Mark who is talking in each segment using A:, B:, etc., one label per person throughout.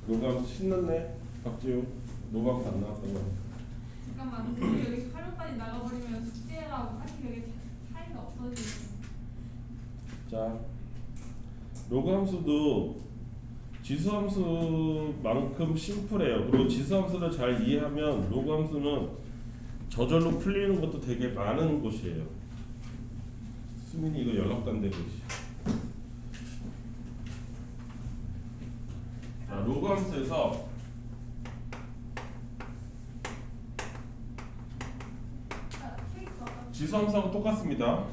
A: 로그함수 신났네. 박지우. 로그함수 안 나왔던 거.
B: 잠깐만, 근데 여기 활용까지 나가버리면 숙제랑 사실 여기 차이가 없어지죠.
A: 자, 로그함수도 지수함수만큼 심플해요. 그리고 지수함수를 잘 이해하면 로그함수는 저절로 풀리는 것도 되게 많은 곳이에요. 수민이 이거 연락도 안 되고 있어. 자, 로그함수에서 지수함수하고 똑같습니다.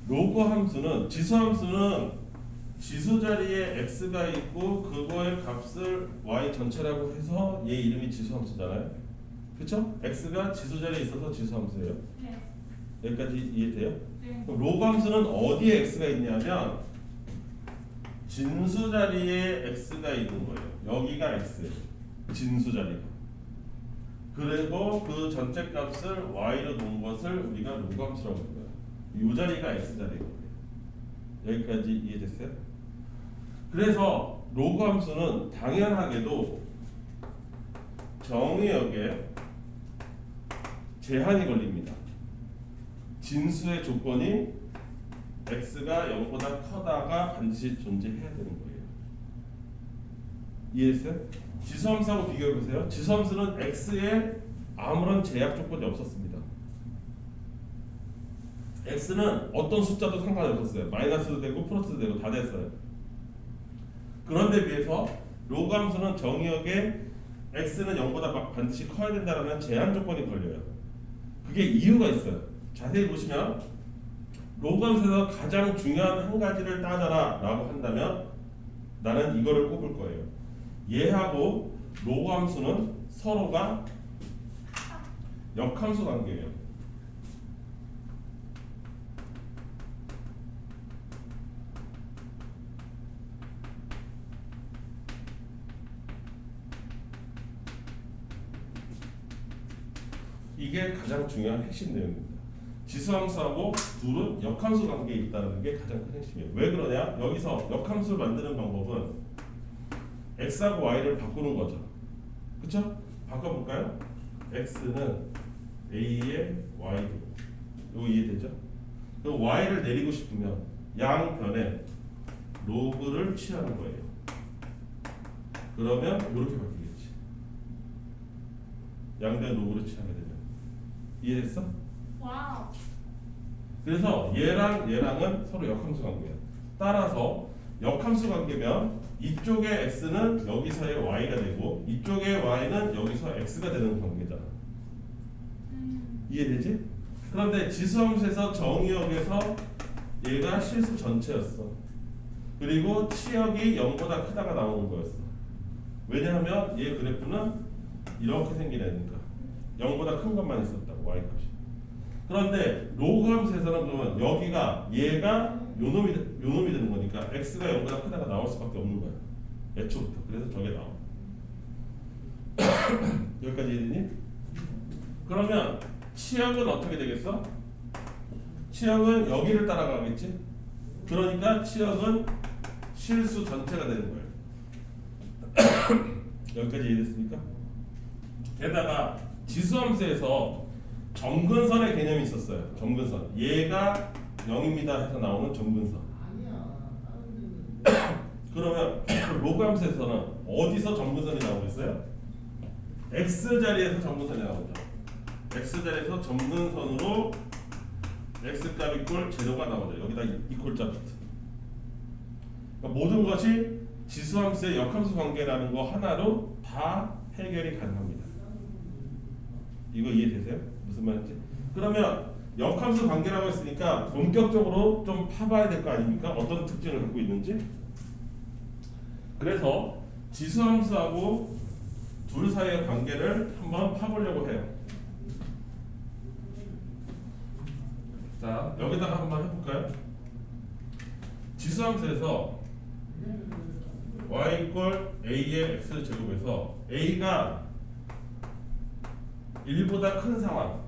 A: 로그함수는 지수함수는 지수 자리에 x가 있고 그거의 값을 y 전체라고 해서 얘 이름이 지수함수잖아요. 그렇죠? x가 지수 자리에 있어서 지수함수예요.
B: 네.
A: 여기까지 이해돼요?
B: 네.
A: 그럼 로그함수는 어디에 x가 있냐면 진수 자리에 x가 있는 거예요. 여기가 x예요. 진수 자리가. 그리고 그 전체 값을 y로 놓은 것을 우리가 로그함수라고 불러요. 이 자리가 x 자리거든요. 여기까지 이해됐어요? 그래서 로그함수는 당연하게도 정의역에 제한이 걸립니다. 진수의 조건이 x가 0보다 커다가 반드시 존재해야 되는 거예요. 이해했어요? 지수함수하고 비교해보세요. 지수함수는 x에 아무런 제약 조건이 없었습니다. x는 어떤 숫자도 상관이 없었어요. 마이너스도 되고 플러스도 되고 다 됐어요. 그런데 비해서 로그함수는 정의역에 x는 0보다 반드시 커야 된다는 제한 조건이 걸려요. 그게 이유가 있어요. 자세히 보시면 로그함수에서 가장 중요한 한 가지를 따져라 라고 한다면 나는 이거를 꼽을 거예요. 얘하고 로그함수는 서로가 역함수 관계예요. 이게 가장 중요한 핵심 내용입니다. 지수함수하고 둘은 역함수 관계에 있다는 게 가장 큰 핵심이에요. 왜 그러냐? 여기서 역함수를 만드는 방법은 x하고 y를 바꾸는 거죠. 그쵸? 바꿔볼까요? x는 a의 y로. 이거 이해되죠? 그럼 y를 내리고 싶으면 양변에 로그를 취하는 거예요. 그러면 이렇게 바뀌겠지. 양변 로그를 취하게 되면. 이해됐어?
B: 와우.
A: 그래서 얘랑 얘랑은 서로 역함수 관계야. 따라서 역함수 관계면 이쪽의 x는 여기서의 y가 되고 이쪽의 y는 여기서 x가 되는 관계잖아. 이해되지? 그런데 지수함수에서 정의역에서 얘가 실수 전체였어. 그리고 치역이 0보다 크다가 나오는 거였어. 왜냐하면 얘 그래프는 이렇게 생긴 애니까 0보다 큰 것만 있었다고 y값이. 그런데 로그함수에서는 그러면 여기가 얘가 요놈이 되는 거니까 x가 0보다 크다가 나올 수밖에 없는 거야. 애초부터. 그래서 저게 나와. 여기까지 이해되니? 그러면 치역은 어떻게 되겠어? 치역은 여기를 따라가겠지? 그러니까 치역은 실수 전체가 되는 거예요. 여기까지 이해됐습니까? 게다가 지수함수에서 점근선의 개념이 있었어요. 점근선. 얘가 0입니다 해서 나오는 점근선. 그러면 로그함수에서는 어디서 점근선이 나오겠어요? x자리에서 점근선이 나오죠. x자리에서 점근선으로 x값 이꼴 제로가 나오죠. 여기다 이꼴자 붙어. 그러니까 모든 것이 지수함수의 역함수 관계라는 거 하나로 다 해결이 가능합니다. 이거 이해되세요? 무슨 말인지? 그러면 역함수 관계라고 했으니까 본격적으로 좀 파봐야 될 거 아닙니까? 어떤 특징을 갖고 있는지. 그래서 지수함수하고 둘 사이의 관계를 한번 파보려고 해요. 자, 여기다가 한번 해볼까요? 지수함수에서 y 이꼴 a의 x 제곱에서 a가 1보다 큰 상황을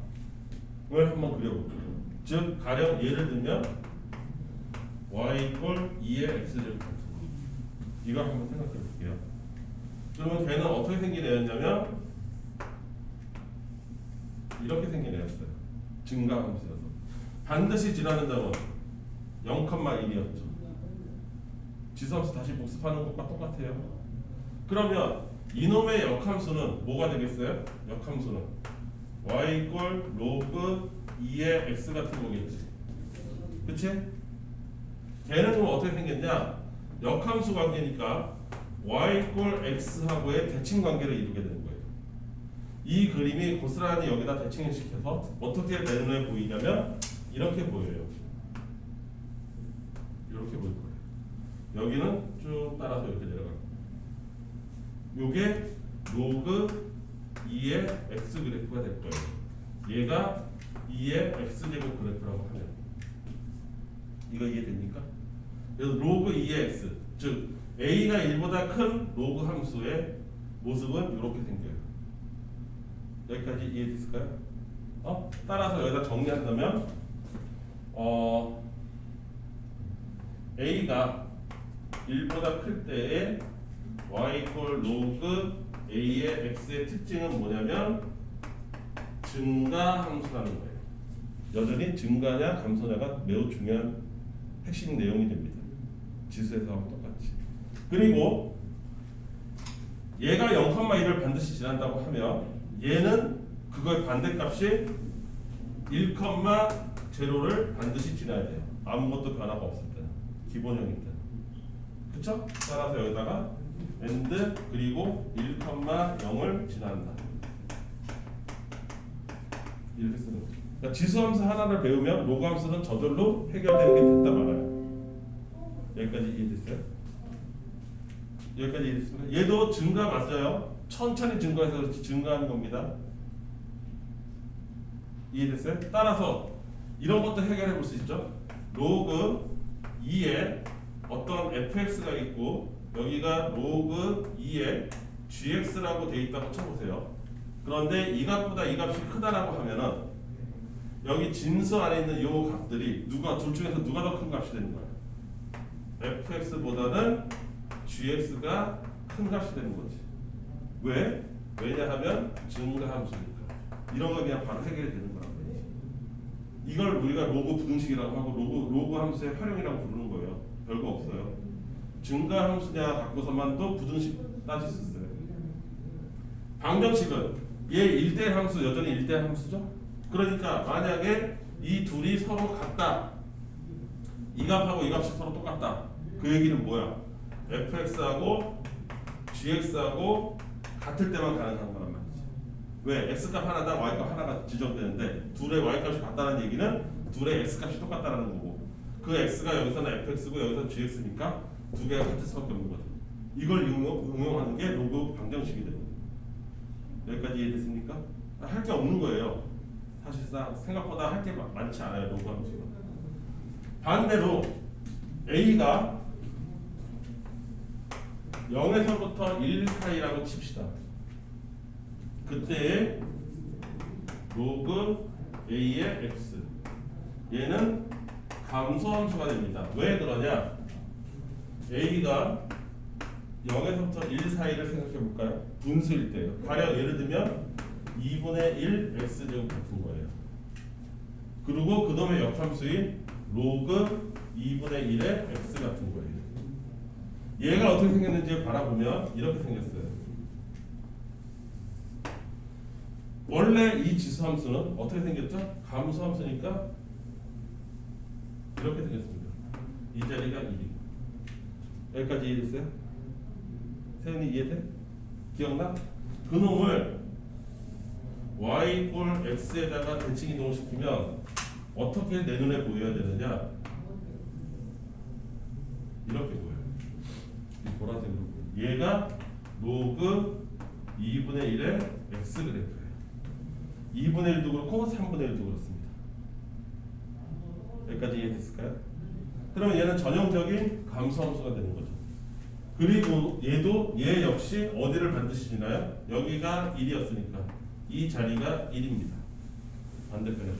A: 한번 그려볼게요. 즉 가령 예를 들면 y 이꼴 2의 x 제곱 같은 거. 이거 한번 생각해 볼게요. 그러면 걔는 어떻게 생긴 애였냐면 이렇게 생긴 애였어요. 증가함수여서 반드시 지나는 점은 0,1이었죠. 지수함수 다시 복습하는 것과 똑같아요. 그러면 이놈의 역함수는 뭐가 되겠어요? 역함수는 y 이꼴 로그 2의 x 같은 거겠지. 그치? 걔는 그럼 어떻게 생겼냐? 역함수 관계니까 y 이꼴 x하고의 대칭 관계를 이루게 되는 거예요. 이 그림이 고스란히 여기다 대칭을 시켜서 어떻게 내 눈에 보이냐면 이렇게 보여요. 이렇게 보일 거예요. 여기는 쭉 따라서 이렇게 내려가고 요게 로그 2의 x 그래프가 될 거예요. 얘가 2의 x제곱 그래프라고 하면 이거 이해됩니까? 그래서 로그 2의 x 즉 a가 1보다 큰 로그 함수의 모습은 이렇게 생겨요. 여기까지 이해됐을까요? 따라서 여기다 정리한다면 a가 1보다 클 때에 y 이퀄 로그 a의 x의 특징은 뭐냐면 증가 함수라는 거예요. 여전히 증가냐 감소냐가 매우 중요한 핵심 내용이 됩니다. 지수에서하고 똑같이. 그리고 얘가 0,1을 반드시 지난다고 하면 얘는 그거의 반대값이 1,0를 반드시 지나야 돼요. 아무것도 변화가 없을 때는 기본형일 때는. 그쵸? 따라서 여기다가 and 그리고 1,0을 지난다. 이렇게 쓰는 거죠. 그러니까 지수함수 하나를 배우면 로그함수는 저절로 해결되는 게 됐다 말아요. 여기까지 이해됐어요? 여기까지 이해됐습니까? 얘도 증가 맞아요. 천천히 증가해서 증가하는 겁니다. 이해됐어요? 따라서 이런 것도 해결해 볼 수 있죠. 로그 2에 어떤 fx가 있고 여기가 로그 2에 gx라고 돼 있다고 쳐보세요. 그런데 이 값보다 이 값이 크다라고 하면은 여기 진수 안에 있는 요 값들이 둘 중에서 누가 더 큰 값이 되는 거예요? fx보다는 gx가 큰 값이 되는 거지. 왜? 왜냐하면 증가함수니까. 이런 거 그냥 바로 해결이 되는 거란 말이지. 이걸 우리가 로그 부등식이라고 하고 로그 함수의 활용이라고 부르는 거예요. 별거 없어요. 증가함수냐 갖고서만 또 부등식 따질 수 있어요. 방정식은 얘 1대1 함수 여전히 1대1 함수죠. 그러니까 만약에 이 둘이 서로 같다. 이 값하고 이 값이 서로 똑같다. 그 얘기는 뭐야? fx하고 gx하고 같을 때만 가능한 거란 말이지. 왜? x값 하나당 y값 하나가 지정되는데 둘의 y값이 같다는 얘기는 둘의 x값이 똑같다는 거고 그 x가 여기서는 fx고 여기서 gx니까 두 개가 같을 수밖에 없는 거죠. 이걸 응용하는 게 로그 방정식이 되는 거예요. 여기까지 이해됐습니까? 할 게 없는 거예요. 사실상 생각보다 할 게 많지 않아요. 로그 함수가. 반대로 a가 0에서부터 1 사이라고 칩시다. 그때의 로그 a의 x 얘는 감소함수가 됩니다. 왜 그러냐? a가 0에서부터 1 사이를 생각해 볼까요? 분수일 때요. 가령 예를 들면 2분의 1 x제곱 같은 거예요. 그리고 그놈의 역함수인 로그 2분의 1의 x 같은 거예요. 얘가 어떻게 생겼는지 바라보면 이렇게 생겼어요. 원래 이 지수함수는 어떻게 생겼죠? 감소함수니까 이렇게 생겼습니다. 이 자리가 1이고 여기까지 이해됐어요? 세훈이 이해돼? 기억나? 그놈을 y 이꼴 x에다가 대칭 이동을 시키면 어떻게 내 눈에 보여야 되느냐? 이렇게 보여요. 이 보라색으로 보여요. 얘가 로그 2분의 1의 x 그래프예요. 2분의 1도 그렇고 3분의 1도 그렇습니다. 여기까지 이해됐을까요? 그러면 얘는 전형적인 감소함수가 되는 거죠. 그리고 얘 역시 어디를 반드시 지나요? 여기가 1이었으니까 이 자리가 1입니다. 반대편에.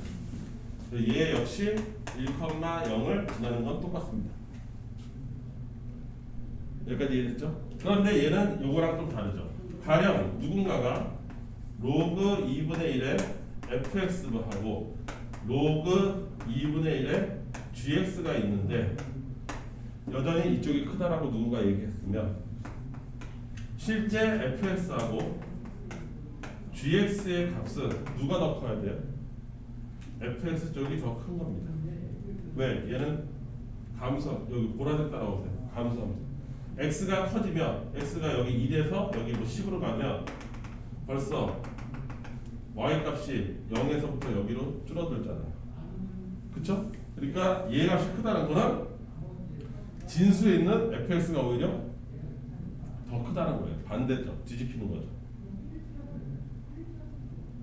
A: 얘 역시 1,0을 지나는 건 똑같습니다. 여기까지 이해됐죠? 그런데 얘는 요거랑 좀 다르죠. 가령 누군가가 로그 2분의 1의 fx하고 로그 2분의 1의 gx가 있는데 여전히 이쪽이 크다라고 누군가 얘기했으면 실제 fx하고 gx의 값은 누가 더 커야 돼요? fx 쪽이 더 큰 겁니다. 왜? 얘는 감소, 여기 보라색 따라오세요. 감소합니다. x가 커지면 x가 여기 1에서 여기 뭐 10으로 가면 벌써 y 값이 0에서부터 여기로 줄어들잖아요. 그쵸? 그러니까 얘 값이 크다는 거는 진수에 있는 fx가 오히려 더 크다는 거예요. 반대죠. 뒤집히는 거죠.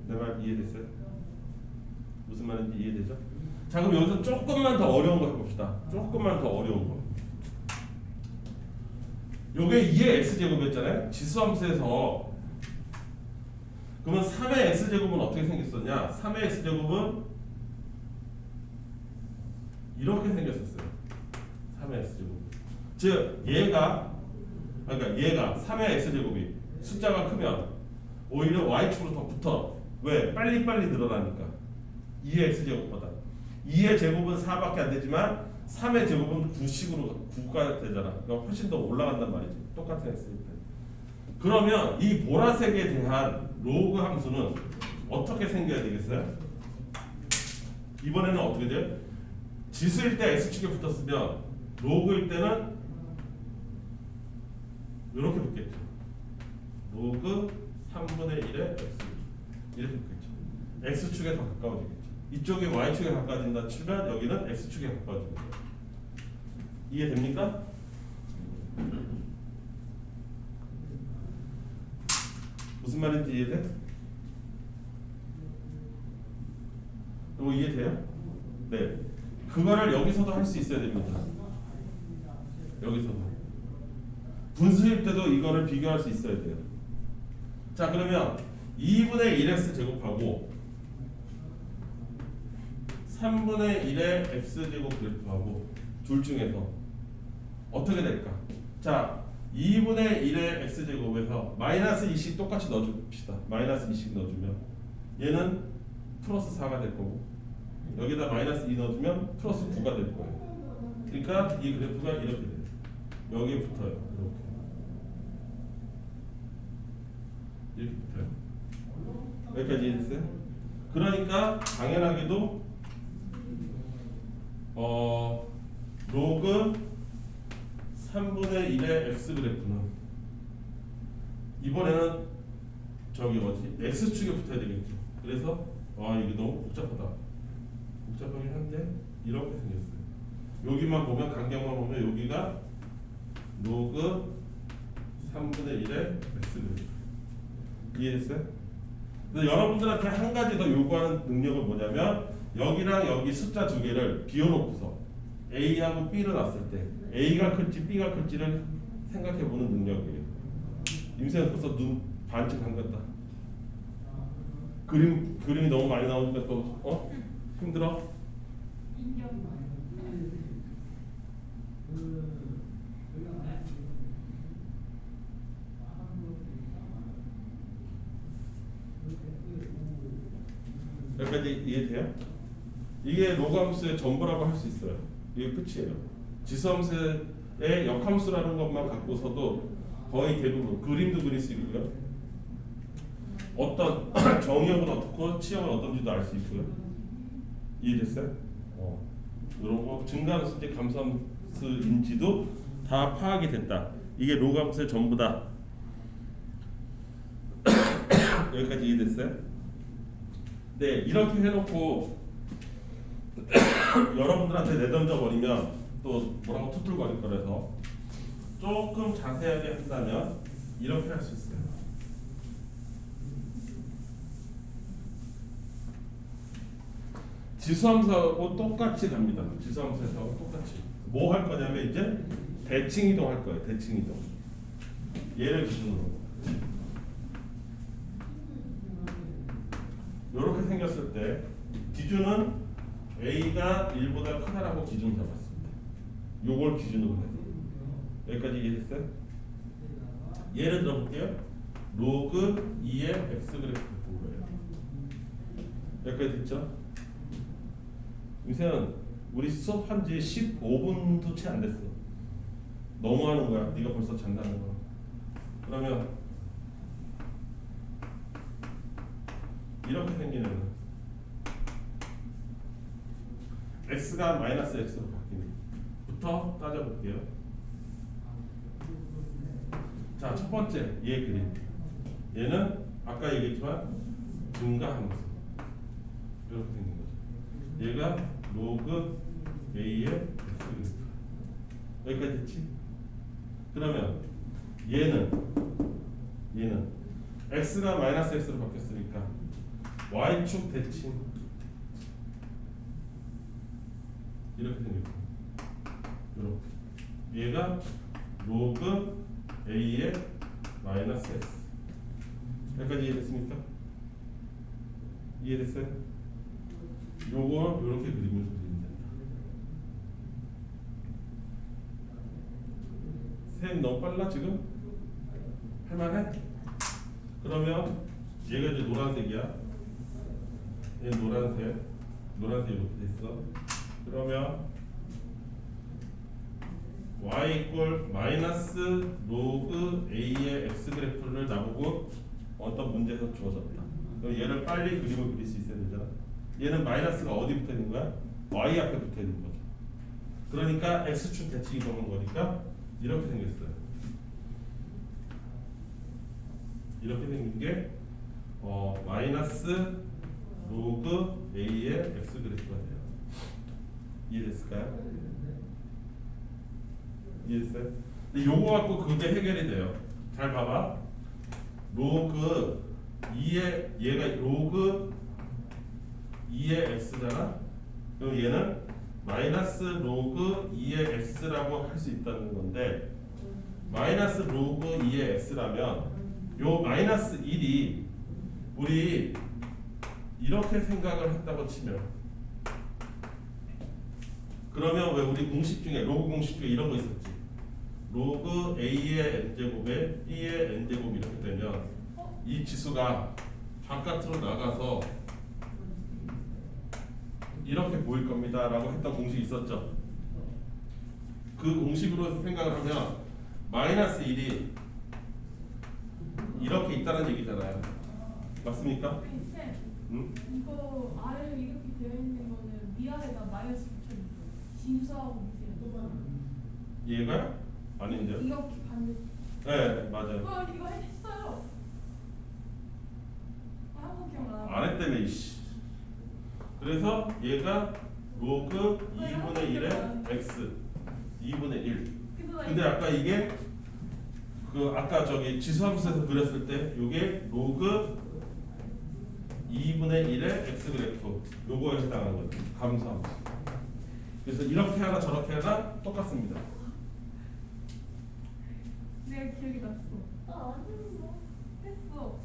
A: 내 말 이해됐어요? 무슨 말인지 이해되죠? 자, 그럼 여기서 조금만 더 어려운 거 해봅시다. 조금만 더 어려운 거. 요게 2의 x제곱이었잖아요. 지수함수에서. 그러면 3의 x제곱은 어떻게 생겼었냐? 3의 x제곱은 이렇게 생겼었어요. 3의 x제곱. 즉 얘가 그러니까 얘가 3의 x제곱이 숫자가 크면 오히려 y축으로 더 붙어. 왜? 빨리빨리 늘어나니까. 2의 x제곱보다. 2의 제곱은 4밖에 안 되지만 3의 제곱은 9식으로 9가 되잖아. 그러니까 훨씬 더 올라간단 말이지. 똑같은 x일 때. 그러면 이 보라색에 대한 로그 함수는 어떻게 생겨야 되겠어요? 이번에는 어떻게 돼요? 지수일 때 x축에 붙었으면 로그일 때는 이렇게 붙겠죠. 로그 3분의 1의 x 이렇게 붙겠죠. x축에 더 가까워지겠죠. 이쪽이 y축에 가까워진다 치면 여기는 x축에 가까워지는 거예요. 이해됩니까? 무슨 말인지 이해돼? 이거 이해돼요? 네. 그거를 여기서도 할 수 있어야 됩니다. 여기서도. 분수일 때도 이거를 비교할 수 있어야 돼요. 자, 그러면 2분의 1x 제곱하고 3분의 1의 x제곱 그래프하고 둘 중에서 어떻게 될까? 자, 2분의 1의 x제곱에서 마이너스 2씩 똑같이 넣어줍시다. 마이너스 2씩 넣어주면 얘는 플러스 4가 될 거고 여기다 마이너스 2 넣어주면 플러스 9가 될 거예요. 그러니까 이 그래프가 이렇게 돼요. 여기에 붙어요. 이렇게 붙어요. 여기까지 이해됐어요? 그러니까 당연하게도 로그 3분의 1의 x 그래프는 이번에는 저기 뭐지? x축에 붙어야 되겠죠. 그래서 이게 너무 복잡하다. 복잡하긴 한데 이렇게 생겼어요. 여기만 보면 간격만 보면 여기가 로그 3분의 1의 x 그래프. 이해됐어요? 근데 여러분들한테 한 가지 더 요구하는 능력은 뭐냐면 여기랑 여기 숫자 두 개를 비워놓고서 A하고 B를 놨을 때 A가 클지 B가 클지를 생각해보는 능력이에요. 임생은 벌써 눈 반쯤 감겼다. 그림이 너무 많이 나오니까 또 힘들어?
B: 인정.
A: 여기까지 이해돼요? 이게 로그함수의 전부라고 할 수 있어요. 이게 끝이에요. 지수함수의 역함수라는 것만 갖고서도 거의 대부분 그림도 그릴 수 있고요. 어떤 정의역은 어떻고 치역은 어떤지도 알 수 있고요. 이해됐어요? 이런 거 증가함수인지 감소함수인지도 다 파악이 됐다. 이게 로그함수의 전부다. 여기까지 이해됐어요? 네, 이렇게 해놓고 여러분들한테 내던져 버리면 또 뭐라고 투툴거릴 거라서 조금 자세하게 한다면 이렇게 할 수 있어요. 지수함수하고 똑같이 갑니다. 지수함수하고 똑같이. 뭐 할 거냐면 이제 대칭 이동 할 거예요. 대칭 이동. 얘를 기준으로. 이렇게 생겼을 때 기준은 A가 1보다 크다라고 기준 잡았습니다. 요걸 기준으로 해서 여기까지 이해됐어요? 예를 들어볼게요. 로그 2의 x 그래프 같은 거예요. 여기까지 됐죠? 이제는 우리 수업한 지 15분도 채 안 됐어. 너무 하는 거야. 네가 벌써 잔다는 거. 그러면 이렇게 생기는 x가 마이너스 x로 바뀌는 부터 따져볼게요. 자, 첫 번째 얘 그림. 얘는 아까 얘기했지만 증가하는 모습. 이렇게 생긴 거죠. 얘가 로그 a의 x 그래프. 여기까지 됐지? 그러면 얘는 x가 마이너스 x로 바뀌었으니까 y축 대칭 이렇게 생겼고, 이렇게 얘가 로그 a의 마이너스 x. 여기까지 이해됐습니까? 이해됐어요? 요걸 이렇게 그림을 그리면 된다. 쌤 너무 빨라 지금? 할만해? 그러면 얘가 이제 노란색이야. 얘는 노란색 이렇게 됐어. 그러면 y 이퀄 마이너스 로그 a의 x 그래프를 나보고 어떤 문제에서 주어졌다. 그럼 얘를 빨리 그림을 그릴 수 있어야 되잖아. 얘는 마이너스가 어디 붙어 있는 거야? y 앞에 붙어 있는 거죠. 그러니까 x축 대칭이 되는 거니까 이렇게 생겼어요. 이렇게 생긴 게 마이너스 로그 a의 x 그래프가 돼요. 이해됐을까요? 이해됐어요? 근데 요거 갖고 그게 해결이 돼요. 잘 봐봐. 로그 2의 얘가 로그 2의 x잖아. 그럼 얘는 마이너스 로그 2의 x라고 할 수 있다는 건데, 마이너스 로그 2의 x라면 요 마이너스 1이 우리 이렇게 생각을 했다고 치면, 그러면 왜 우리 공식 중에 로그 공식 중에 이런 거 있었지? 로그 a의 n제곱에 b의 n제곱 이렇게 되면 이 지수가 바깥으로 나가서 이렇게 보일 겁니다 라고 했던 공식이 있었죠. 그 공식으로 생각을 하면 마이너스 1이 이렇게 있다는 얘기잖아요. 맞습니까?
B: 쌤,
A: 응?
B: 이거 아래 이렇게 되어 있는 거는 위아래가 마이너스 붙여있어. 진수하고 밑에.
A: 얘가? 아닌데요?
B: 이렇게 반대.
A: 네, 맞아요.
B: 이거 했어요. 한번 기억나.
A: 안 했다며 이씨. 그래서 얘가 로그 2분의 1의 x 2분의 1. 근데 아까 이게 그 아까 저기 지수함수에서 그렸을 때 요게 로그 2분의 1의 x 그래프 요거에 해당하는 거죠. 감수함수. 그래서 이렇게 하나 저렇게 하나 똑같습니다.
B: 내가 기억이 났어.
C: 안 했어.
B: 했어.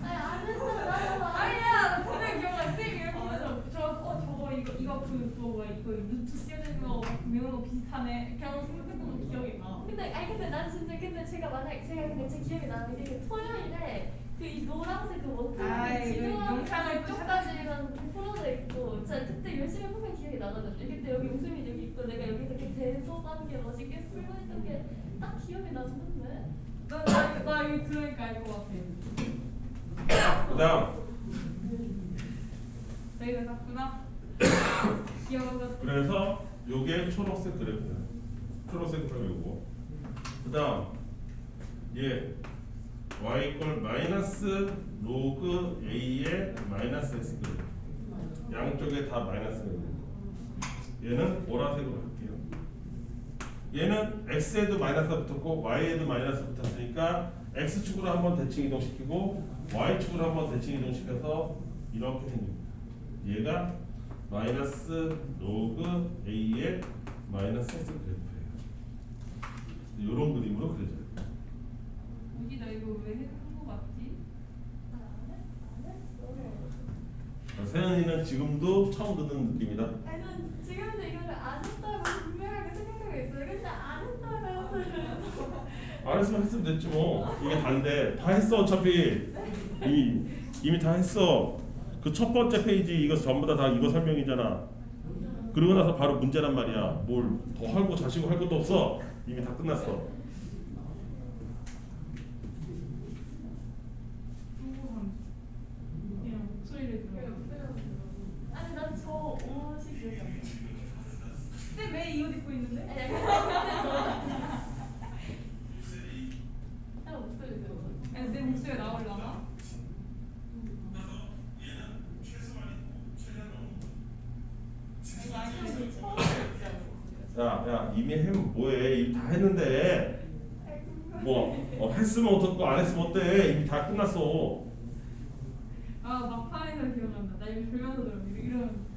C: 아니 안 했어.
B: 아니야, 분명 기억나. 쌤이 이렇게 해서 저거 이거 그거 뭐야? 이거 루트 씌워진 거 외우는 거 비슷하네. 그냥 생각했던 거 기억이 나.
C: 근데 난 진짜 제가 만약 제가 근데 제 기억이 나는 게 토요일에 그 이 노란색 그 워크
B: 아이, 그 영상을
C: 쪽까지만 풀어져 있고 진짜 그때 열심히 보면 기억이 나거든요. 그때 여기 웃음이 여기 있고 내가 여기서 이렇게 대소한 게 멋있게 풀어있던 게 딱 기억이 나는데.
B: 나 이거 들으니까 알 것 같아.
A: 그다음
B: 내가 샀구나. 기억을.
A: 그래서 요게 초록색 그래프야. 초록색 그래프 요거. 그다음 얘 y 이퀄 마이너스 로그 a의 마이너스 x 그래프. 양쪽에 다 마이너스가 있는 거. 얘는 보라색으로 할게요. 얘는 x에도 마이너스가 붙었고 y에도 마이너스 붙었으니까 x축으로 한번 대칭 이동시키고 y축으로 한번 대칭 이동시켜서 이렇게 생깁니다. 얘가 마이너스 로그 a의 마이너스 x 그래프예요. 이런 그림으로 그려져요.
B: 우지 나 이거 왜 해준 거 같지?
C: 안 했어.
A: 세연이는 지금도 처음 듣는 느낌이다.
C: 아니 난 지금도 이거를 안 했다고 분명하게 생각하고 있어요. 근데 안
A: 안 했으면 했으면 됐지 뭐. 이게 단데 다 했어 어차피. 이미 다 했어. 그 첫 번째 페이지 이거 전부 다 이거 설명이잖아. 그러고 나서 바로 문제란 말이야. 뭘 더 하고 자시고 할 것도 없어. 이미 다 끝났어.
B: 궁금한. 그냥 목소리를 들어.
C: 아니 난 저 옷이 기억이 안 나.
B: 쌤 왜 이 옷 입고 있는데?
C: 아니 약간 목소리 들어.
B: 아니 내 목소리가 나오려나?
A: 야 이미 해면 뭐해? 이미 다 했는데 뭐 했으면 어떻고 안 했으면 어때? 이미 다 끝났어.
B: 아 막판에서 기억난다. 나 이거 졸면서 들어. 이런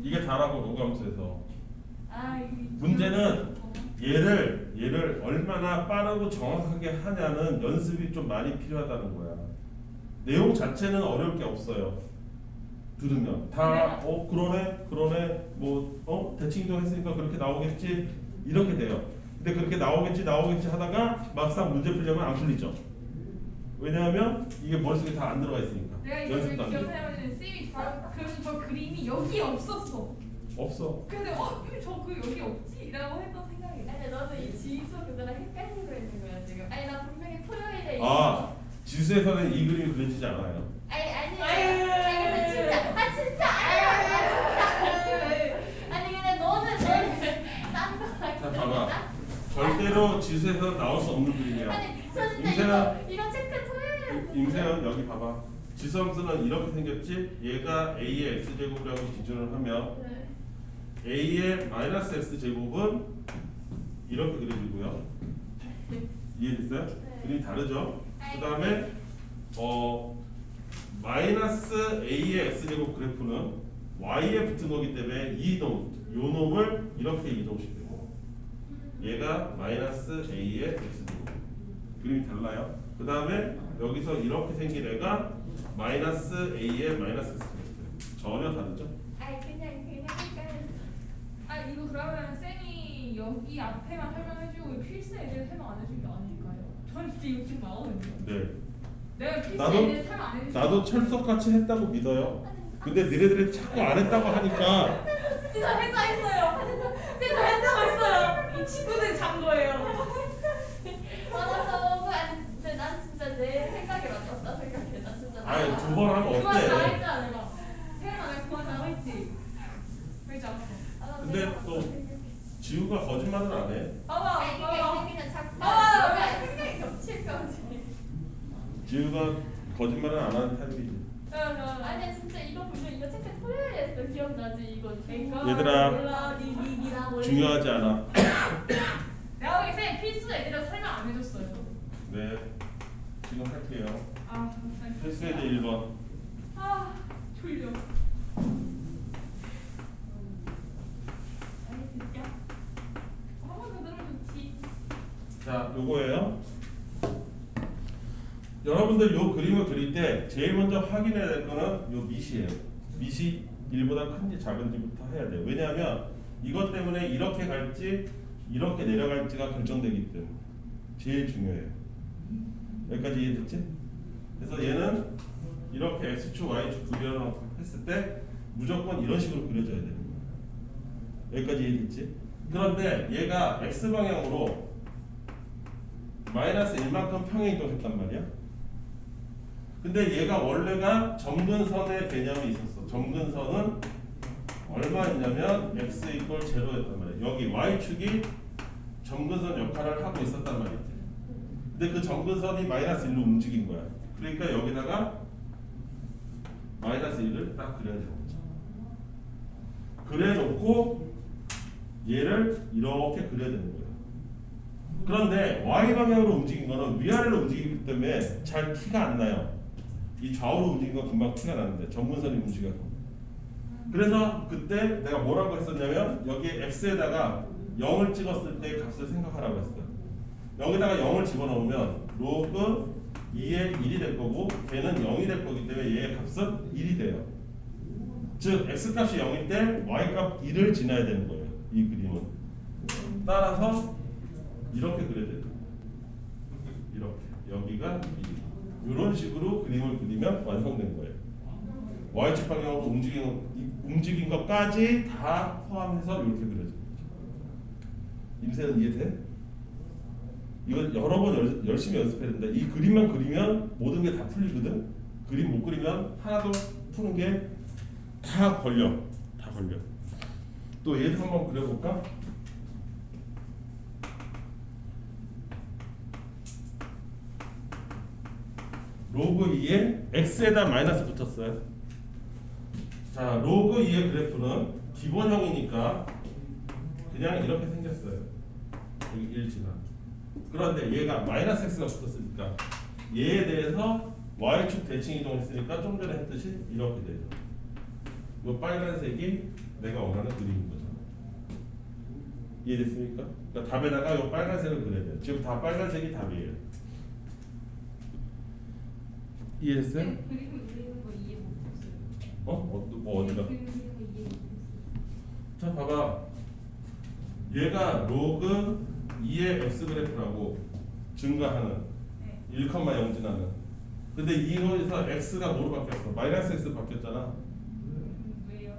A: 이게 다라고 로그함수에서.
B: 아 이게
A: 문제는 얘를 얼마나 빠르고 정확하게 하냐는 연습이 좀 많이 필요하다는 거야. 내용 자체는 어려울 게 없어요. 들으면 다 그러네 뭐 대칭도 했으니까 그렇게 나오겠지 이렇게 돼요. 근데 그렇게 나오겠지 하다가 막상 문제 풀려면 안 풀리죠. 왜냐하면 이게 머릿속에 다 안 들어가 있으니까.
B: 내가 이걸
A: 연습도 안 돼.
B: 기억하려면 쌤이 바로 그래서 저 그림이 여기 없었어.
A: 없어.
B: 근데 저그 여기 없지? 라고 했던 생각이 나.
C: 아니 너도 이 지수 그거랑 헷갈리고 있는 거야 지금. 아니 나 분명히 토요일에
A: 지수에서는 이 그림이 그려지지 않아요.
C: 아니
B: 아유.
C: 근데 진짜 아니 근데 너는 딴거
A: 자 봐봐. 절대로 지수에서는 나올 수 없는 그림이야.
C: 아니 저 진짜
A: 임세연.
C: 이거 체크 토요일에
A: 임세연 여기 봐봐. 지수함수는 이렇게 생겼지. 얘가 a의 x제곱이라고 기준을 하면
C: 네.
A: a의 마이너스 x제곱은 이렇게 그려지고요. 이해됐어요?
C: 네.
A: 그림이 다르죠? 그 다음에 마이너스 a의 x제곱 그래프는 y에 붙은 거기 때문에 요 놈을 이렇게 이동시키고 얘가 마이너스 a의 x제곱. 그림이 달라요. 그 다음에 여기서 이렇게 생긴 애가 마이너스 a의 마이너스 x제곱. 전혀 다르죠?
C: 아니 그냥 헷갈려.
B: 아 이거 그러면 쌤이 여기 앞에만 설명해주고 필수에 대해 설명 안 해준 게 아닐까요? 전 진짜 이거 지금 나오거든요.
A: 네.
B: 내가 필수에
A: 나도-
B: 대해 설명 안 해준
A: 나도 철석같이 했다고 믿어요. 근데 너네들이 자꾸 안 했다고 하니까
B: 진짜 했어요. 진짜 했다고 했어요. 이 친구들 잔 거예요.
C: 맞아서 아니 근데 난 진짜 내 생각이 맞았다 생각해. 나 진짜.
A: 아니 두 번 하면
B: 그만 다
A: 어때?
B: 했잖아 내가. 세연아 내가 그만 다 했지. 그러지 않았어.
A: 근데 또 지우가 거짓말을 안 해.
B: 봐봐
C: 아니
B: 봐봐.
C: 그냥 자꾸
B: 아!
C: 너가 생각이 겹칠 거지.
A: 지우가 거짓말을 안 하는 타입이지.
C: 아니야 진짜 이거 보면 이거 체크 토요일에 했어. 기억나지 이거?
A: 얘들아,
B: 몰라 니나 몰라.
A: 중요하지 않아.
B: 내가 보기엔 쌤 필수 애들은 설명 안 해줬어요.
A: 네. 지금 할게요.
B: 아
A: 필수에대 1번.
B: 아 졸려.
C: 아니 진짜.
B: 한 번 더 들으면 좋지.
A: 자, 요거예요. 여러분들 요 그림을 그릴 때 제일 먼저 확인해야 될 거는 요 밑이에요. 밑이 1보다 큰지 작은지부터 해야 돼요. 왜냐하면 이것 때문에 이렇게 갈지 이렇게 내려갈지가 결정되기 때문에 제일 중요해요. 여기까지 이해됐지? 그래서 얘는 이렇게 x축, y축 구별을 했을 때 무조건 이런 식으로 그려져야 되는 거예요. 여기까지 이해됐지? 그런데 얘가 x방향으로 마이너스 1만큼 평행 이동했단 말이야. 근데 얘가 원래가 점근선의 개념이 있었어. 점근선은 얼마였냐면 x 이퀄 제로였단 말이야. 여기 y축이 점근선 역할을 하고 있었단 말이지. 근데 그 점근선이 마이너스 1로 움직인 거야. 그러니까 여기다가 마이너스 1을 딱 그려야 되는 거죠. 그래놓고 얘를 이렇게 그려야 되는 거예요. 그런데 y 방향으로 움직인 거는 위아래로 움직이기 때문에 잘 티가 안 나요. 이 좌우로 움직인 건 금방 티가 나는데 점근선이 움직여서. 그래서 그때 내가 뭐라고 했었냐면 여기에 x에다가 0을 찍었을 때 값을 생각하라고 했어요. 여기다가 0을 집어넣으면 로그 2의 1이 될 거고 걔는 0이 될 거기 때문에 얘의 값은 1이 돼요. 즉 x값이 0일 때 y값 1을 지나야 되는 거예요. 이 그림은. 따라서 이렇게 그려야 돼요. 이렇게 여기가 이런 식으로 그림을 그리면 완성된 거예요. y축 방향으로 움직인 것까지 다 포함해서 이렇게 그려져요. 임세는 이해돼? 이거 여러 번 열심히 연습해야 된다. 이 그림만 그리면 모든 게 다 풀리거든. 그림 못 그리면 하나도 푸는 게 다 걸려. 다 걸려. 또 얘도 한번 그려볼까? 로그 2에 x에다 마이너스 붙였어요. 자, 로그 2의 그래프는 기본형이니까 그냥 이렇게 생겼어요. 여기 1지나. 그런데 얘가 마이너스 x가 붙었으니까 얘에 대해서 y축 대칭 이동했으니까 좀 전에 했듯이 이렇게 되죠. 이 빨간색이 내가 원하는 그림인 거죠. 이해됐습니까? 그러니까 답에다가 이 빨간색을 그려야 돼요. 지금 다 빨간색이 답이에요. 이해됐어요?
B: 그림 그리는 거 이해 못했어요.
A: 뭐 어디가?
B: 그림 그리는 거 이해 못했어요.
A: 자, 봐봐. 얘가 로그 2의 x 그래프라고 증가하는
B: 네.
A: 1,0 지나는. 근데 이거에서 x가 뭐로 바뀌었어? 마이너스 x 바뀌었잖아.
B: 왜요?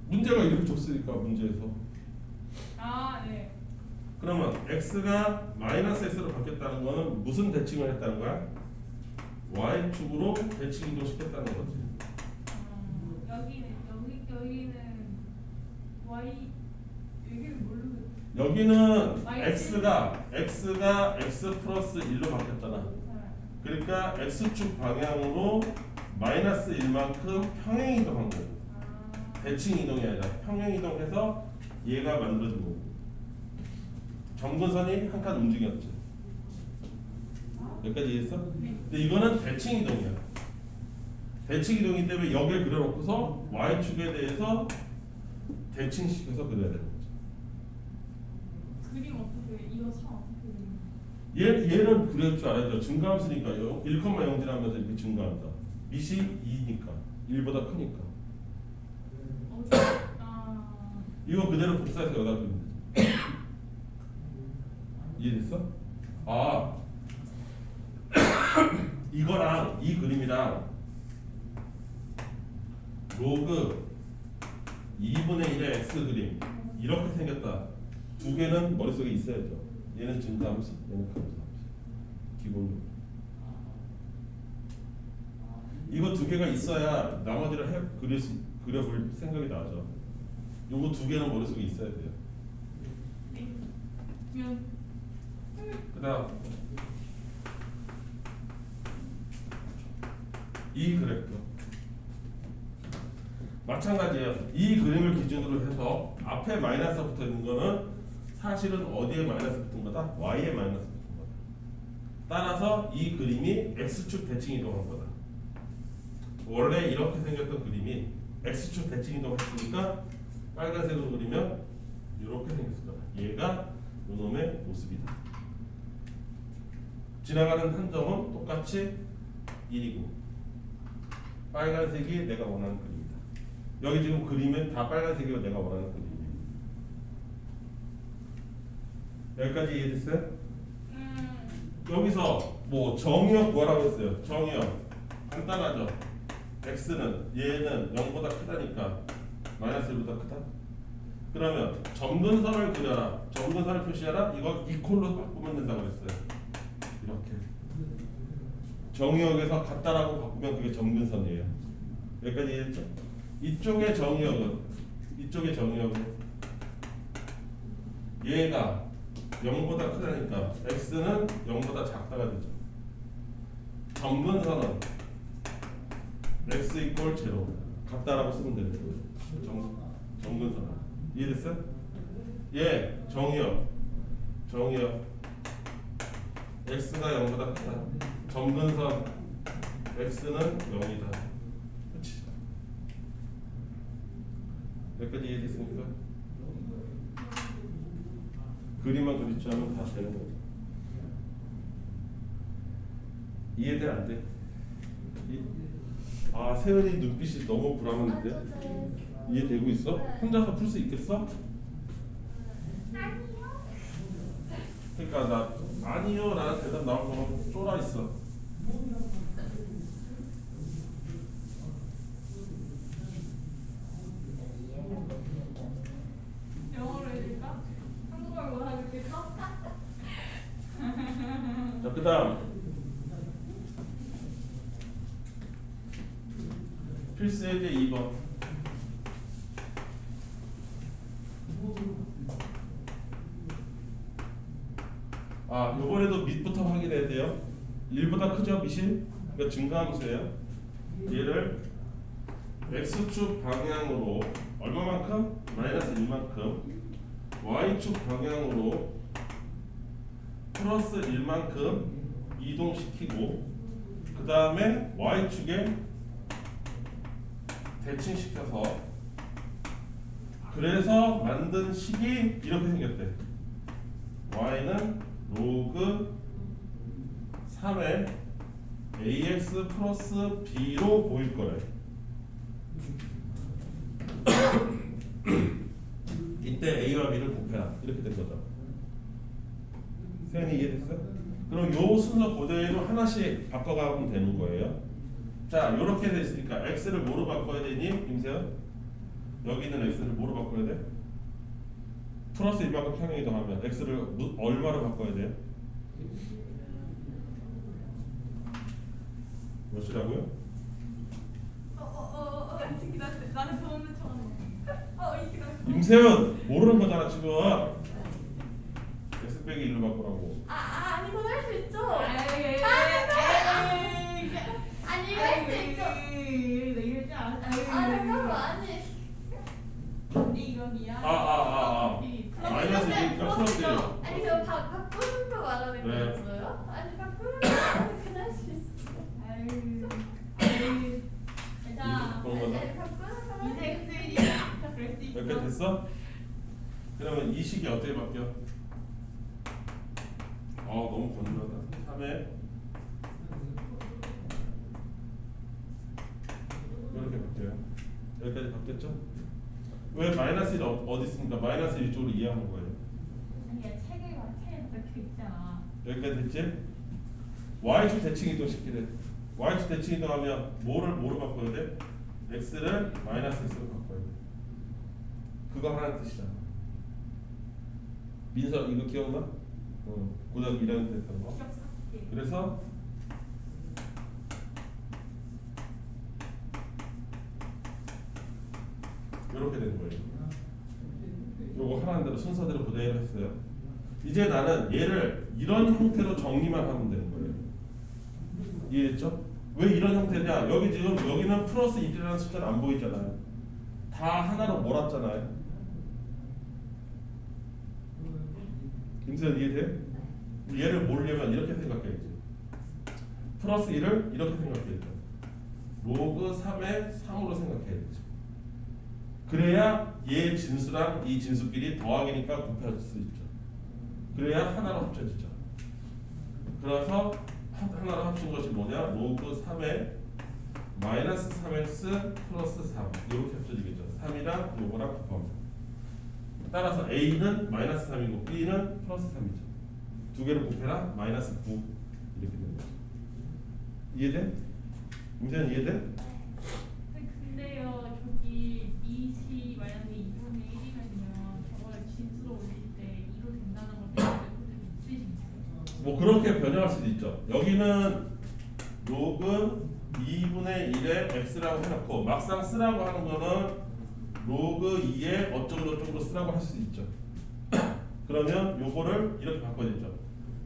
A: 문제가 이렇게 줬으니까 문제에서.
B: 아, 네.
A: 그러면 x가 마이너스 x로 바뀌었다는 거는 무슨 대칭을 했다는 거야? y축으로 대칭 이동시켰다는 거지.
B: 여기는 y 여기는 뭘로?
A: 여기는
B: 마이너스
A: x가 x 플러스 1로 바뀌었잖아. 그러니까 x축 방향으로 마이너스 1만큼 평행 이동한 거고, 대칭 이동이 아니라 평행 이동해서 얘가 만들어진 거고, 점근선이 한 칸 움직였지. 여기까지 이해했어? 근데 이거는 대칭 이동이야. 대칭 이동이기 때문에 여기를 그려놓고서 y축에 대해서 대칭시켜서 그려야 되는 거지.
B: 그림 어떻게 이거 참 어떻게 그림?
A: 얘는 그릴 줄 알아야 돼. 증가함수니까 1,0 지나면서 이렇게 증가한다. 밑이 2니까 1보다 크니까. 이거 그대로 복사해서 여기다 그리면 돼. 이해됐어? 아 이거랑 이 그림이랑 로그 2분의 1의 x 그림 이렇게 생겼다. 두 개는 머릿속에 있어야죠. 얘는 증가함수, 얘는 감소함수. 기본적으로. 이거 두 개가 있어야 나머지를 그려볼 생각이 나죠. 요거 두 개는 머릿속에 있어야 돼요.
B: 그냥
A: 그 다음 이 그래프 마찬가지예요. 이 그림을 기준으로 해서 앞에 마이너스 붙어 있는 거는 사실은 어디에 마이너스 붙은 거다? y에 마이너스 붙은 거다. 따라서 이 그림이 x축 대칭 이동한 거다. 원래 이렇게 생겼던 그림이 x축 대칭 이동했으니까 빨간색으로 그리면 이렇게 생겼을 거다. 얘가 요놈의 모습이다. 지나가는 한 점은 똑같이 1이고 빨간색이 내가 원하는 그림이다. 여기 지금 그림은 다 빨간색이고 내가 원하는 그림이에요. 여기까지 이해됐어요? 여기서 뭐 정의역 구하라고 했어요. 정의역 간단하죠. x는 얘는 0보다 크다니까 마이너스 1보다 크다. 그러면 점근선을 그려라. 점근선을 표시하라. 이거 이퀄로 바꾸면 된다고 했어요. 이렇게 정의역에서 같다라고 바꾸면 그게 점근선이에요. 여기까지 이해했죠? 이쪽의 정의역은 얘가 0보다 크다니까 x는 0보다 작다가 되죠. 점근선은 x 이퀄 0 같다라고 쓰면 되는 거예요. 점근선은 이해됐어요? 예, 정의역 x가 0보다 크다. 점근선 x는 0이다. 그렇지? 여기까지 이해됐습니까? 그림만 그릴 줄 알면 다 되는 거죠. 이해돼 안 돼? 아, 세은이 눈빛이 너무 불안한데? 이해되고 있어? 혼자서 풀 수 있겠어? 그러니까 나 아니요 라는 대답 나올 거면 쫄아 있어.
B: 영어로 해줄까? 한국어로 못하겠어?
A: 자, 그다음 필수 예제 2번. 아, 요번에도 밑부터 확인해야 돼요. 1보다 크죠, 밑이? 그러니까 증가함수예요. 얘를 x축 방향으로 얼마만큼? 마이너스 1만큼, y축 방향으로 플러스 1만큼 이동시키고, 그 다음에 y축에 대칭시켜서, 그래서 만든 식이 이렇게 생겼대. y는 로그 3의 ax 플러스 b로 보일 거래. 이때 a와 b를 곱해라. 이렇게 된 거죠. 세연이 이해됐어? 그럼 요 순서 그대로 하나씩 바꿔가면 되는 거예요. 자, 요렇게 돼 있으니까 x를 뭐로 바꿔야 되니? 김세연? 여기 있는 x를 뭐로 바꿔야 돼? 플러스 1만큼 평행 이동하면 x를 얼마로 바꿔야 돼요? 몇이라고요?
B: 이 새끼 나한테 도움을 청하네. 이 새끼
A: 임세은 모르는 거잖아 지금. x 빼기 1로 바꾸라고.
C: 아니 그거 할 수 있죠.
B: 아니
C: 이거 할 수 있죠.
B: 나 이럴 줄 알았다.
C: 잠깐만 아니.
B: 근데 이거이야.
A: 마이너스 1이니까 플러스 1.
C: 아니 그거 바꾸는 거 말하는 거였어요? 아니 바꾸는 거 그냥 할 수 있어.
B: 자,
A: 그런 거다.
C: 아니 바꾸는 거
B: 이sek들이야. 그럴 수 있어.
A: 이렇게 됐어? 그러면 이 식이 어떻게 바뀌어? 너무 건조하다. 3에 이렇게 바뀌어요. 여기까지 바뀌었죠? 왜 마이너스 1 어디 있습니까? 마이너스 1 쪽으로 이해하는 거예요.
B: 아니야, 책에 적혀 있잖아.
A: 여기까지 됐지? y축 대칭 이동 시키래. y축 대칭 이동하면 뭐로 바꿔야 돼? x를 마이너스 x로 바꿔야 돼. 그거 하나는 뜻이잖아. 민서 이거 기억나? 고등학교 1학년 때 했던 거.
B: 기억 삭제.
A: 그래서 이렇게 된 거예요. 요거 하나는 대로 순서대로 그대로 했어요. 이제 나는 얘를 이런 형태로 정리만 하면 되는 거예요. 이해했죠? 왜 이런 형태냐? 여기 지금 여기는 플러스 1이라는 숫자는 안 보이잖아요. 다 하나로 몰았잖아요. 김세현 이해돼? 얘를 모르려면 이렇게 생각해야지. 플러스 1을 이렇게 생각해야죠. 로그 3의 3으로 생각해야지. 그래야 얘 진수랑 이 진수끼리 더하기니까 곱해질 수 있죠. 그래야 하나로 합쳐지죠. 그래서 하나로 합친 것이 뭐냐? 로그 3의 마이너스 3x 플러스 3 이렇게 합쳐지겠죠. 3이랑 요거랑 곱합니다. 따라서 a는 마이너스 3이고 b는 플러스 3이죠. 두 개를 곱해라 마이너스 9 이렇게 되는 거죠. 이해돼? 임세현 이해돼?
B: 근데요, 저기 이시 만약에 2분의 1이면요, 저거를 진수로 올릴 때 2로 된다는 걸 그대로 있으신가요?
A: 뭐 그렇게 변형할 수도 있죠. 여기는 로그 2분의 1에 x라고 해놓고 막상 쓰라고 하는 거는 로그 2에 어쩌고저쩌고 쓰라고 할 수 있죠. 그러면 요거를 이렇게 바꿔야 되죠.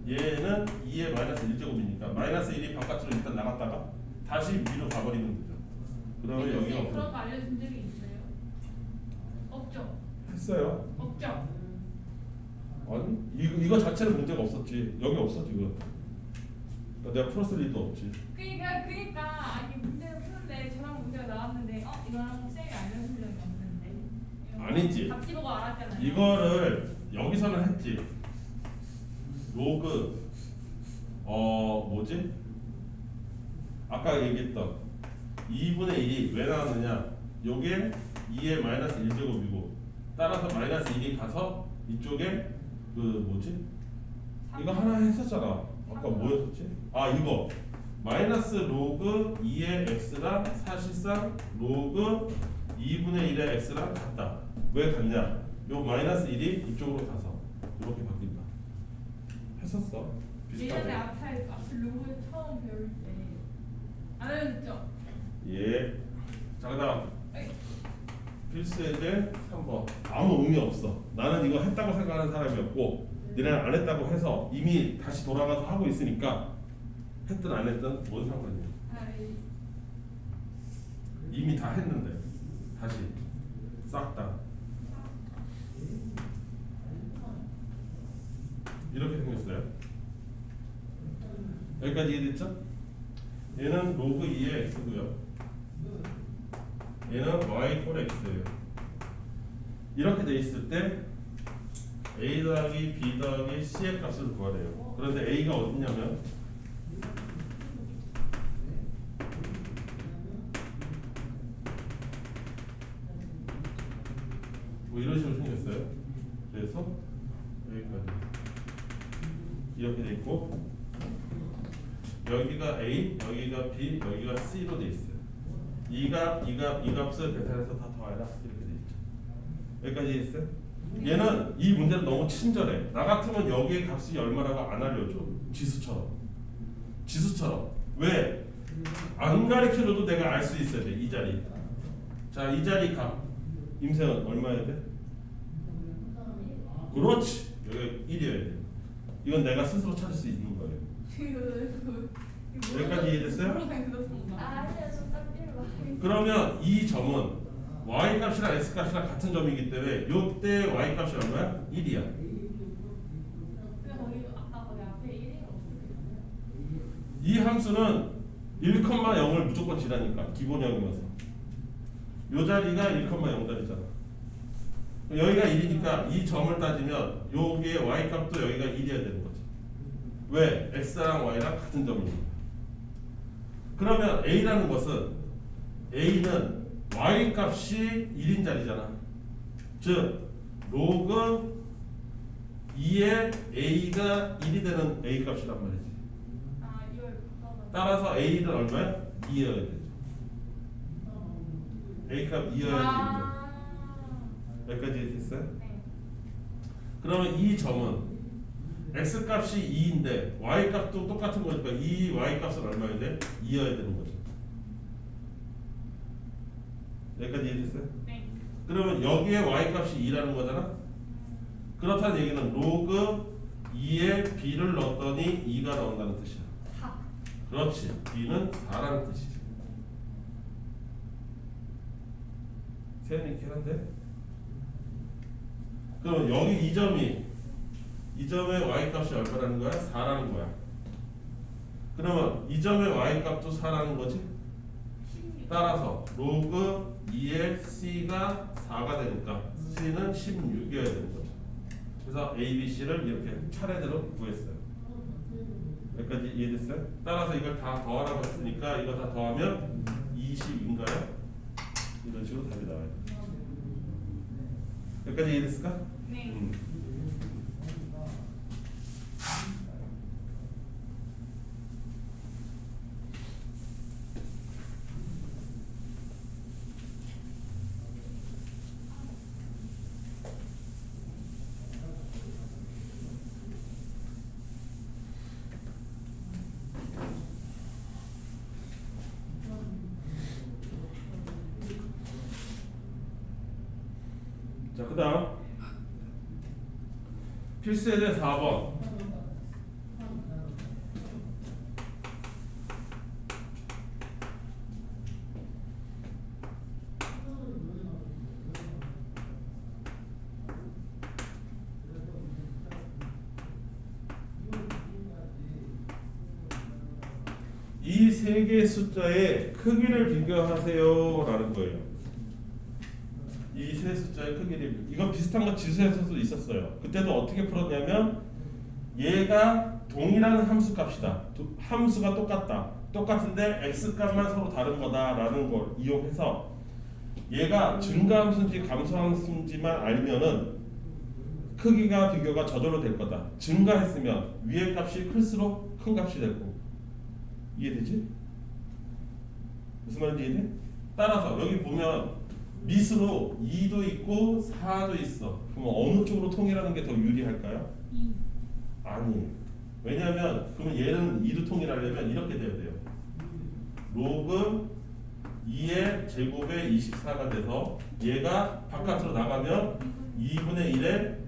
A: 얘는 2의 마이너스 1제곱이니까 마이너스 1이 바깥으로 일단 나갔다가 다시 위로 가버리면 되죠. 그러면 여기가
B: 그런 거
A: 없어요.
B: 알려준 적이 있어요? 없죠?
A: 했어요.
B: 없죠?
A: 아니 이거 자체는 문제가 없었지. 여기 없어 지금. 그러니까 내가 플러스 1도 없지.
B: 그러니까 아니 문제를 푸는데 저랑 문제가 나왔는데 이거랑 쌤이 알려준 적이 없는데
A: 아니지.
B: 답지 보고 알았잖아요.
A: 이거를 여기서는 했지. 로그 뭐지? 아까 얘기했던 2분의 1이 왜 나왔느냐? 요게 2의 마이너스 1제곱이고 따라서 마이너스 1이 가서 이쪽에 그 뭐지? 이거 하나 했었잖아. 아까 뭐였었지? 아 이거 마이너스 로그 2의 x랑 사실상 로그 2분의 1의 x랑 같다. 왜 같냐? 요 마이너스 1이 이쪽으로 가서 이렇게 바뀐다. 했었어. 비슷하게.
B: 예전에 앞에 로그 처음 배울 때 안 알려줬죠?
A: 예. 자 그다음 필수에 대해 3번. 아무 의미 없어. 나는 이거 했다고 생각하는 사람이었고 니네는 안 했다고 해서 이미 다시 돌아가서 하고 있으니까 했든 안 했든 뭔 상관이야.
B: 아이,
A: 이미 다 했는데 다시 싹 다 이렇게 생겼어요. 여기까지 이해됐죠? 얘는 로그 2의 x고요. 얘는 y 꼴 x예요. 이렇게 돼 있을 때 a 더하기 b 더하기 c의 값을 구하래요. 그런데 a가 어디냐면 뭐 이런 식으로 생겼어요. 그래서 여기까지 이렇게 돼 있고 여기가 a, 여기가 b, 여기가 c로 돼 있어요. 이 값을 계산해서 다 더해라 이렇게 돼 있죠. 여기까지 있어요? 얘는 이 문제는 너무 친절해. 나 같으면 여기의 값이 얼마라고 안 알려줘. 지수처럼. 왜? 안 가르쳐줘도 내가 알 수 있어야 돼. 이 자리. 자, 이 자리 값. 임세은 얼마여야 돼? 그렇지. 여기 1이어야 돼. 이건 내가 스스로 찾을 수 있는 거예요. 여기까지 이해됐어요?
C: 아니야, 저딱 1만.
A: 그러면 이 점은 y 값이랑 x 값이랑 같은 점이기 때문에 요때 y 값이 얼마야? 1이야.
B: 근데 거기 아까 거기 앞에 1이 없었거든요.
A: 이 함수는 1,0을 무조건 지라니까 기본형이면서 요 자리가 1,0 자리잖아. 여기가 1이니까 이 점을 따지면 여기에 y 값도 여기가 1이어야 되는 거지. 왜? x랑 y랑 같은 점이니까. 그러면 a라는 것은 a는 y 값이 1인 자리잖아. 즉 로그 2의 a가 1이 되는 a 값이란 말이지.
B: 아 이걸 바꿔봐.
A: 따라서 a는 얼마야? 2여야 되죠. a 값 2여야지. 여기까지 됐어요?
B: 네.
A: 그러면 이 점은 x 값이 2인데 y 값도 똑같은 거니까 이 y 값은 얼마여야 돼? 2여야 되는 거죠. 여기까지 이해됐어요?
B: 네.
A: 그러면 여기에 y 값이 2라는 거잖아. 그렇다는 얘기는 로그 2에 b를 넣었더니 2가 나온다는 뜻이야.
B: 4.
A: 그렇지. b는 4라는 뜻이지. 세연이 있긴 한데. 그럼 여기 이 점의 y 값이 얼마라는 거야? 4라는 거야. 그러면 이 점의 y 값도 4라는 거지? 따라서 로그 2의 c가 4가 되니까 c는 16이어야 되는 거죠. 그래서 a, b, c를 이렇게 차례대로 구했어요. 여기까지 이해됐어요? 따라서 이걸 다 더하라고 했으니까 이거 다 더하면 20인가요? 이런 식으로 답이 나와요. 여기까지 이해됐을까?
B: 네.
A: 자, 그 다음 필수에 대해 4번. 이 세 개의 숫자의 크기를 비교하세요 라는 거예요. 이 세 숫자의 크기를, 이건 비슷한 거 지수에서도 있었어요. 그때도 어떻게 풀었냐면 얘가 동일한 함수 값이다. 함수가 똑같은데 x 값만 서로 다른 거다라는 걸 이용해서 얘가 증가함수인지 감소함수인지만 알면은 크기가 비교가 저절로 될 거다. 증가했으면 위의 값이 클수록 큰 값이 될 거고. 이해되지? 무슨 말인지 이해돼? 따라서 여기 보면 밑으로 2도 있고 4도 있어. 그럼 어느 쪽으로 통일하는 게 더 유리할까요?
B: 2.
A: 아니. 왜냐하면 그러면 얘는 2도 통일하려면 이렇게 돼야 돼요. 로그 2의 제곱에 24가 돼서 얘가 바깥으로 나가면 2분의 1에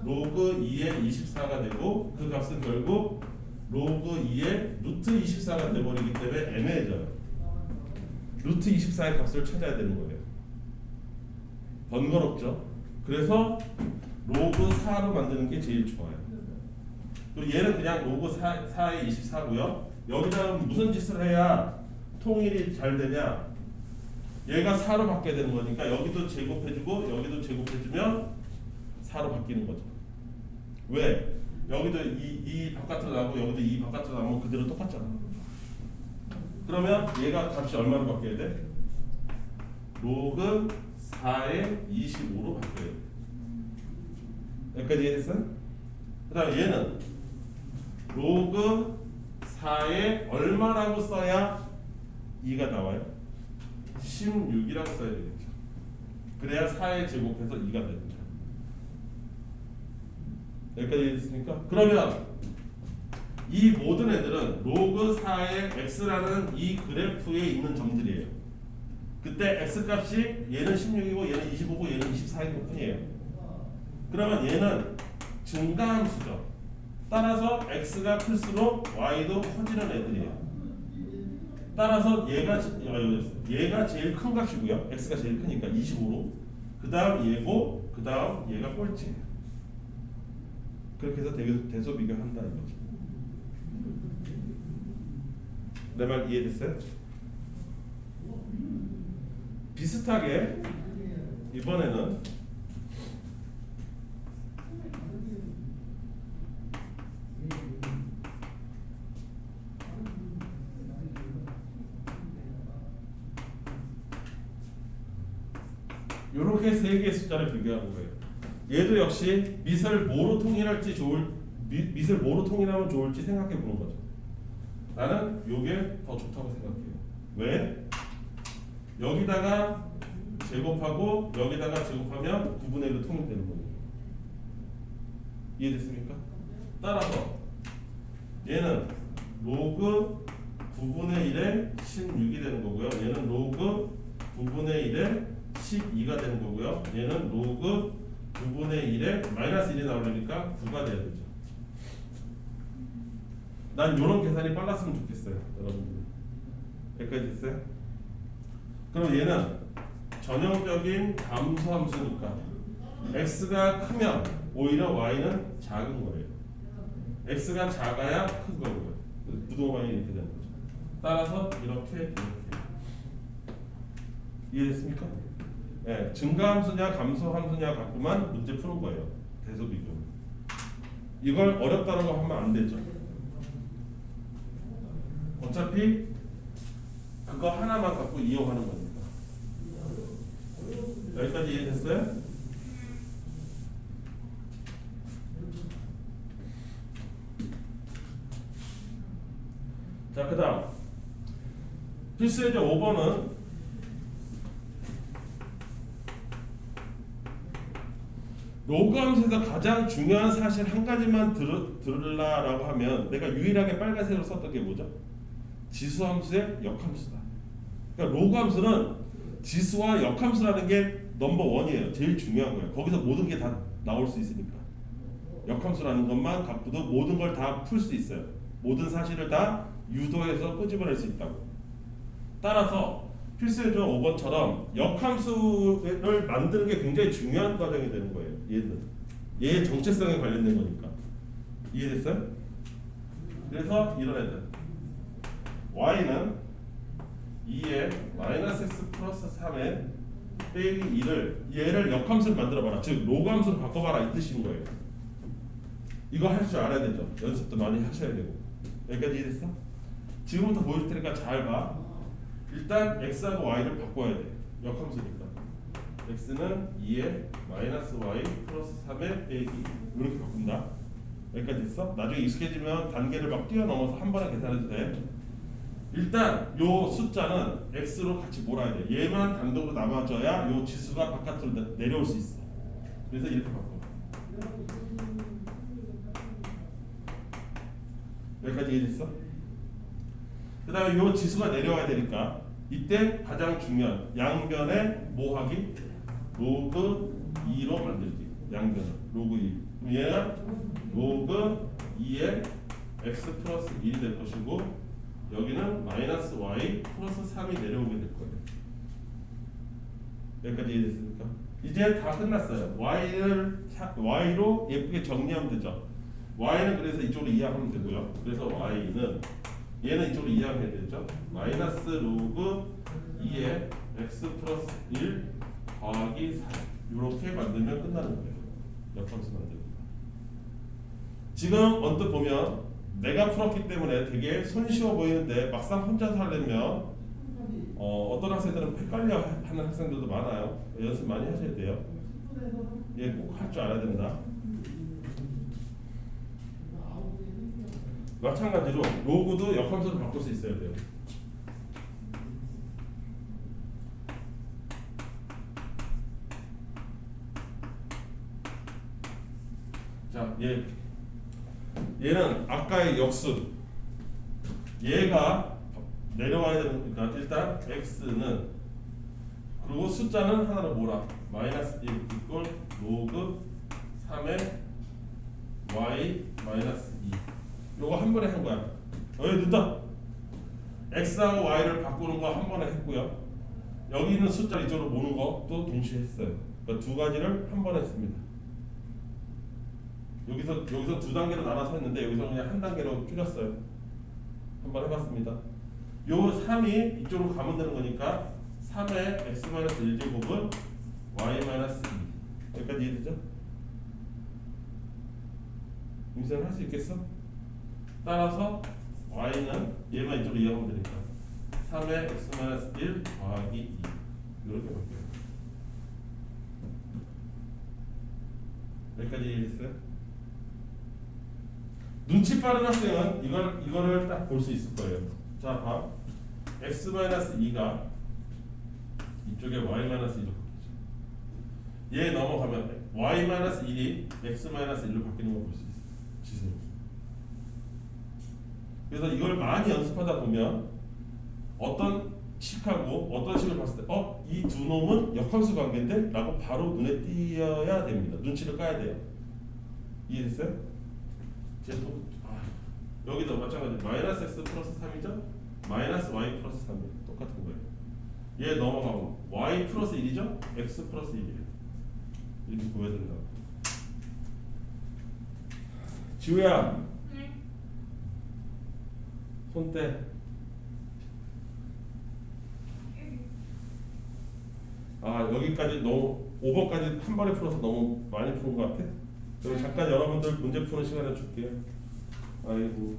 A: 로그 2의 24가 되고 그 값은 결국 로그 2의 루트 24가 돼버리기 때문에 애매해져요. 루트 24의 값을 찾아야 되는 거예요. 번거롭죠? 그래서 로그 4로 만드는 게 제일 좋아요. 그리고 얘는 그냥 로그 4의 24고요. 여기다 무슨 짓을 해야 통일이 잘 되냐? 얘가 4로 바뀌어야 되는 거니까 여기도 제곱해주고 여기도 제곱해주면 4로 바뀌는 거죠. 왜? 여기도 이 바깥으로 나오고 여기도 이 바깥으로 나오면 그대로 똑같잖아. 그러면 얘가 값이 얼마로 바뀌어야 돼? 로그 4의 25로 바뀌어야 돼. 여기까지 이해됐어요? 그 다음 얘는 로그 4에 얼마라고 써야 2가 나와요? 16이라고 써야 되겠죠. 그래야 4에 제곱해서 2가 됩니다. 여기까지 이해됐습니까? 그러면 이 모든 애들은 로그 4의 x라는 이 그래프에 있는 점들이에요. 그때 x 값이 얘는 16이고 얘는 25고 얘는 24인 것 뿐이에요. 그러면 얘는 증가함수죠. 따라서 x가 클수록 y도 커지는 애들이에요. 따라서 얘가 제일 큰 값이고요. x가 제일 크니까 25로. 그 다음 얘고 그 다음 얘가 꼴찌예요. 그렇게 해서 대소 비교한다 이거죠. 내 말 이해됐어요? 비슷하게 이번에는 이렇게 세 개의 숫자를 비교하는 거예요. 얘도 역시 밑을 뭐로 통일할지 밑을 뭐로 통일하면 좋을지 생각해 보는 거죠. 나는 이게 더 좋다고 생각해요. 왜? 여기다가 제곱하고 여기다가 제곱하면 9분의 1로 통일되는 거예요. 이해됐습니까? 따라서 얘는 로그 9분의 1에 16이 되는 거고요. 얘는 로그 9분의 1에 12가 되는 거고요. 얘는 로그 9분의 1에 마이너스 1이 나오려니까 9가 돼야 되죠. 난 이런 계산이 빨랐으면 좋겠어요, 여러분들. 여기까지 됐어요? 그럼 얘는 전형적인 감소함수니까 x가 크면 오히려 y는 작은 거예요. x가 작아야 큰 거고요. 부동반이 이렇게 되는 거죠. 따라서 이렇게 이해됐습니까? 네, 증가함수냐 감소함수냐 갖고만 문제 푸는 거예요. 대소비교. 이걸 어렵다고 하면 안 되죠. 어차피 그거 하나만 갖고 이용하는 거니까. 여기까지 이해됐어요? 자, 그 다음 필수예제 5번은 로그 함수에서 가장 중요한 사실 한 가지만 들으라라고 하면 내가 유일하게 빨간색으로 썼던 게 뭐죠? 지수 함수의 역함수다. 그러니까 로그 함수는 지수와 역함수라는 게 넘버 원이에요. 제일 중요한 거예요. 거기서 모든 게 다 나올 수 있으니까. 역함수라는 것만 갖고도 모든 걸 다 풀 수 있어요. 모든 사실을 다 유도해서 끄집어낼 수 있다고. 따라서 필수예제 5번처럼 역함수를 만드는 게 굉장히 중요한 과정이 되는 거예요. 얘의 정체성에 관련된 거니까. 이해됐어요? 그래서 이런 애들 y는 2에 마이너스 x 플러스 3에 빼기 2를 얘를 역함수를 만들어봐라. 즉 로그 함수로 바꿔봐라 이 뜻인 거예요. 이거 할 줄 알아야 되죠. 연습도 많이 하셔야 되고. 여기까지 이해됐어? 지금부터 보여줄 테니까 잘 봐. 일단 x하고 y를 바꿔야 돼. 역함수니까. x는 2에 마이너스 y 플러스 3에 빼기 이렇게 바꾼다. 여기까지 됐어? 나중에 익숙해지면 단계를 막 뛰어넘어서 한 번에 계산해도 돼. 일단 요 숫자는 x로 같이 몰아야 돼. 얘만 단독으로 남아줘야 요 지수가 바깥으로 내려올 수 있어. 그래서 이렇게 바꿔. 여기까지 이해됐어? 그 다음에 요 지수가 내려와야 되니까 이때 가장 중요한 양변에 뭐 하기? 로그 2로 만들기. 양변을 로그 2. 그럼 얘는 로그 2에 x 플러스 1이 될 것이고 여기는 마이너스 y 플러스 3이 내려오게 될 거예요. 여기까지 이해됐습니까? 이제 다 끝났어요. y로 예쁘게 정리하면 되죠. y는 그래서 이쪽으로 이항하면 되고요. 그래서 y는 얘는 이쪽으로 이항해야 되죠. 마이너스 로그 2에 x 플러스 1 더하기 4 이렇게 만들면 끝나는 거예요. 역함수 만들기. 지금 언뜻 보면 내가 풀었기 때문에 되게 손쉬워 보이는데 막상 혼자서 하려면 어떤 학생들은 헷갈려 하는 학생들도 많아요. 연습 많이 하셔야 돼요. 얘 꼭 할 줄 알아야 된다. 마찬가지로 로그도 역함수로 바꿀 수 있어야 돼요. 자, 얘는 아까의 역순. 얘가 내려와야 되니까 일단 x는 그리고 숫자는 하나로 몰아. 마이너스 1 이꼴 로그 3의 y 마이너스 2. 요거 한 번에 한 거야. 여기 넣다. x하고 y를 바꾸는 거 한 번에 했고요. 여기 있는 숫자 이쪽으로 모는 것도 동시에 했어요. 그러니까 두 가지를 한 번에 했습니다. 여기서 두 단계로 나눠서 했는데 여기서 그냥 한 단계로 줄였어요. 한번 해봤습니다. 요 3이 이쪽으로 가면 되는 거니까 3의 x-1제곱은 y-2 여기까지 이해되죠? 임수는 할 수 있겠어? 따라서 y는 얘만 이쪽으로 이해하면 되니까 3의 x-1 더하기 2 이렇게 바뀌어요. 여기까지 이해됐어요? 눈치 빠른 학생은 이거를 딱 볼 수 있을 거예요. 자, 봐. x-2가 이쪽에 y-2로 바뀌죠. 얘 넘어가면 y-1이 x-1로 바뀌는 걸 볼 수 있어요. 지수. 그래서 이걸 많이 연습하다 보면 어떤 식하고 어떤 식을 봤을 때 이 두 놈은 역함수 관계인데? 라고 바로 눈에 띄어야 됩니다. 눈치를 까야 돼요. 이해됐어요? 여기도 마찬가지 마이너스 x 플러스 3이죠? 마이너스 y 플러스 3이에요. 똑같은 거예요. 얘 넘어가고 y 플러스 1이죠? x 플러스 1이에요. 이렇게 보여야 된다. 지우야, 손 떼. 여기까지 너무 5번까지 한 번에 풀어서 너무 많이 푸는 것 같아? 그럼 잠깐 여러분들 문제 푸는 시간을 줄게요. 아이고.